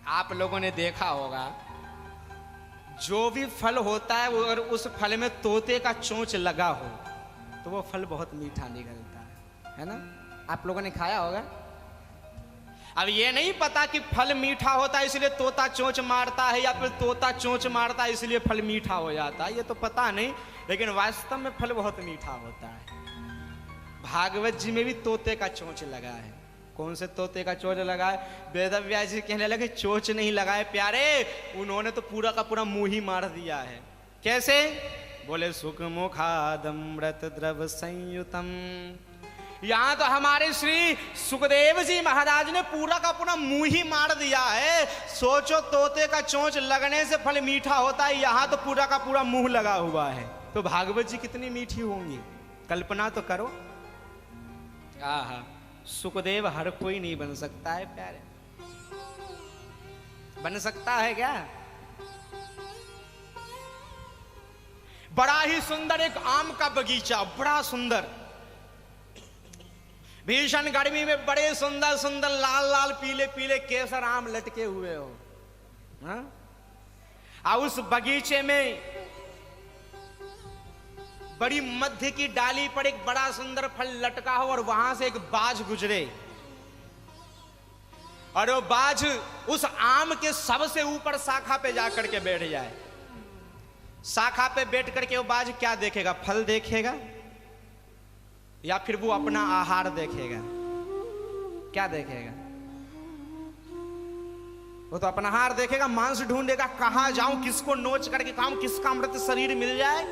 आप लोगों ने देखा होगा जो भी फल होता है वो अगर उस फल में तोते का चोंच लगा हो तो वो फल बहुत मीठा निकलता है ना? आप लोगों ने खाया होगा। अब ये नहीं पता कि फल मीठा होता है इसलिए तोता चोंच मारता है या फिर तोता चोंच मारता है इसलिए फल मीठा हो जाता है, ये तो पता नहीं, लेकिन वास्तव में फल बहुत मीठा होता है। भागवत जी में भी तोते का चोंच लगा है। कौन से तोते का चोंच लगा है? वेदव्यास जी कहने लगे चोंच नहीं लगाए प्यारे, उन्होंने तो पूरा का पूरा मुंह ही मार दिया है। कैसे? बोले सुख मुखादमृत द्रव संयुतम। यहां तो हमारे श्री सुखदेव जी महाराज ने पूरा का पूरा मुंह ही मार दिया है। सोचो तोते का चोंच लगने से फल मीठा होता है, यहां तो पूरा का पूरा मुंह लगा हुआ है। तो भागवत जी कितनी मीठी होंगी, कल्पना तो करो। आहा, सुखदेव हर कोई नहीं बन सकता है प्यारे। बन सकता है क्या? बड़ा ही सुंदर एक आम का बगीचा, बड़ा सुंदर, भीषण गर्मी में बड़े सुंदर सुंदर लाल लाल पीले पीले केसर आम लटके हुए हो, हाँ? और उस बगीचे में बड़ी मध्य की डाली पर एक बड़ा सुंदर फल लटका हो और वहां से एक बाज गुजरे और वो बाज उस आम के सबसे ऊपर शाखा पे जाकर के बैठ जाए। शाखा पे बैठ करके वो बाज क्या देखेगा? फल देखेगा या फिर वो अपना आहार देखेगा? क्या देखेगा? वो तो अपना आहार देखेगा, मांस ढूंढेगा, कहां जाऊं, किसको नोच करके खाऊं, किसका अमृत शरीर मिल जाए।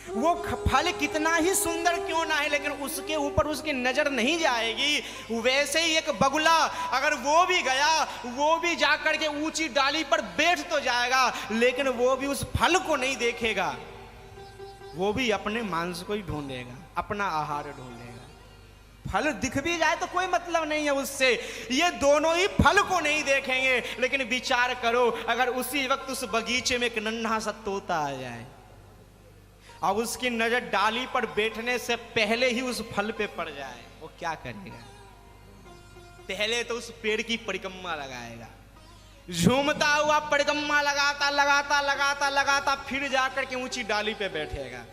वो फल कितना ही सुंदर क्यों ना है, लेकिन उसके ऊपर उसकी नजर नहीं जाएगी। वैसे ही एक बगुला अगर वो भी गया, वो भी जाकर के ऊंची डाली पर बैठ तो जाएगा, लेकिन वो भी उस फल को नहीं देखेगा, वो भी अपने मांस को ही ढूंढेगा, अपना आहार ढूंढेगा। फल दिख भी जाए तो कोई मतलब नहीं है उससे, ये दोनों ही फल को नहीं देखेंगे। लेकिन विचार करो, अगर उसी वक्त उस बगीचे में एक नन्हा सा तोता आ जाए और उसकी नजर डाली पर बैठने से पहले ही उस फल पे पड़ जाए, वो क्या करेगा? पहले तो उस पेड़ की परिक्रमा लगाएगा, झूमता हुआ परिक्रमा लगाता लगाता लगाता लगाता फिर जाकर के ऊंची डाली पे बैठेगा,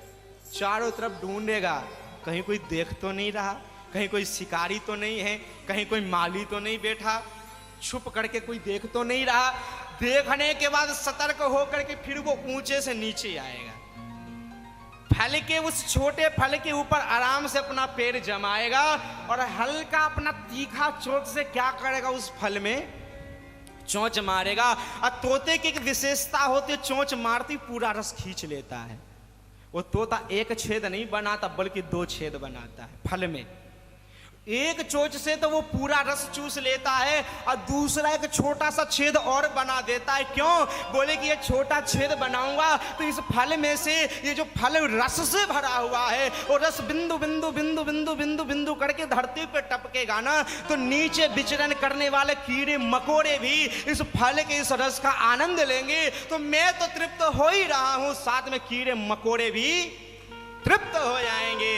चारों तरफ ढूंढेगा, कहीं कोई देख तो नहीं रहा, कहीं कोई शिकारी तो नहीं है, कहीं कोई माली तो नहीं बैठा, छुप करके कोई देख तो नहीं रहा। देखने के बाद सतर्क होकर के फिर वो ऊंचे से नीचे आएगा, फल के उस छोटे फल के ऊपर आराम से अपना पैर जमाएगा और हल्का अपना तीखा चोंच से क्या करेगा? उस फल में चोंच मारेगा। और तोते की एक विशेषता होती है, चोंच मारती पूरा रस खींच लेता है। वो तोता एक छेद नहीं बनाता बल्कि दो छेद बनाता है फल में। एक चोंच से तो वो पूरा रस चूस लेता है और दूसरा एक छोटा सा छेद और बना देता है। क्यों? बोले कि ये छोटा छेद बनाऊंगा तो इस फल में से ये जो फल रस से भरा हुआ है और रस बिंदु बिंदु बिंदु बिंदु बिंदु बिंदु करके धरती पे टपकेगा ना, तो नीचे विचरण करने वाले कीड़े मकोड़े भी इस फल के इस रस का आनंद लेंगे। तो मैं तो तृप्त हो ही रहा हूं, साथ में कीड़े मकोड़े भी तृप्त हो जाएंगे।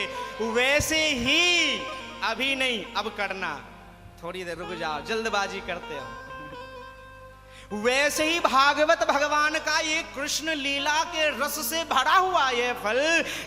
वैसे ही अभी नहीं, अब करना, थोड़ी देर रुक जाओ, जल्दबाजी करते हो। वैसे ही भागवत भगवान का ये कृष्ण लीला के रस से भरा हुआ ये फल,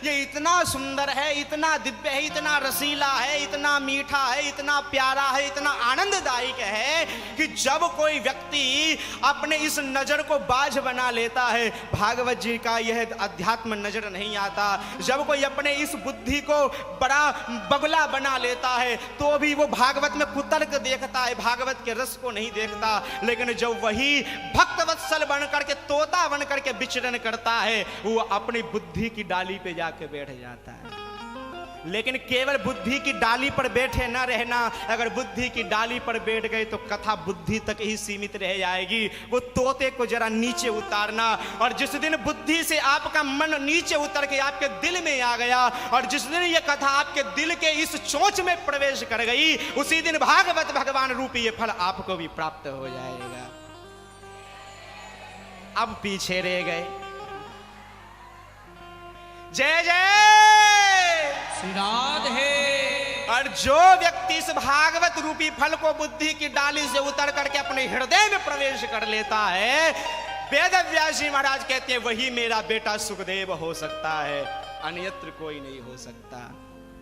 ये इतना सुंदर है, इतना दिव्य है, इतना रसीला है, इतना मीठा है, इतना प्यारा है, इतना आनंददायक है कि जब कोई व्यक्ति अपने इस नजर को बाज बना लेता है, भागवत जी का यह अध्यात्म नजर नहीं आता। जब कोई अपने इस बुद्धि को बड़ा बगुला बना लेता है तो भी वो भागवत में कुतर्क देखता है, भागवत के रस को नहीं देखता। लेकिन जब वही भक्त वत्सल बन करके तोता बन करके विचरण करता है, वो अपनी बुद्धि की डाली पे जाके बैठ जाता है। लेकिन केवल बुद्धि की डाली पर बैठे न रहना, अगर बुद्धि की डाली पर बैठ गए तो कथा बुद्धि तक ही सीमित रह जाएगी। वो तोते को जरा नीचे उतारना, और जिस दिन बुद्धि से आपका मन नीचे उतर के आपके दिल में आ गया और जिस दिन ये कथा आपके दिल के इस चोंच में प्रवेश कर गई, उसी दिन भागवत भगवान रूपी ये फल आपको भी प्राप्त हो जाएगा। अब पीछे रह गए। जय जय श्री राधे। और जो व्यक्ति इस भागवत रूपी फल को बुद्धि की डाली से उतर करके अपने हृदय में प्रवेश कर लेता है, वेद व्यास जी महाराज कहते हैं वही मेरा बेटा सुखदेव हो सकता है, अन्यत्र कोई नहीं हो सकता।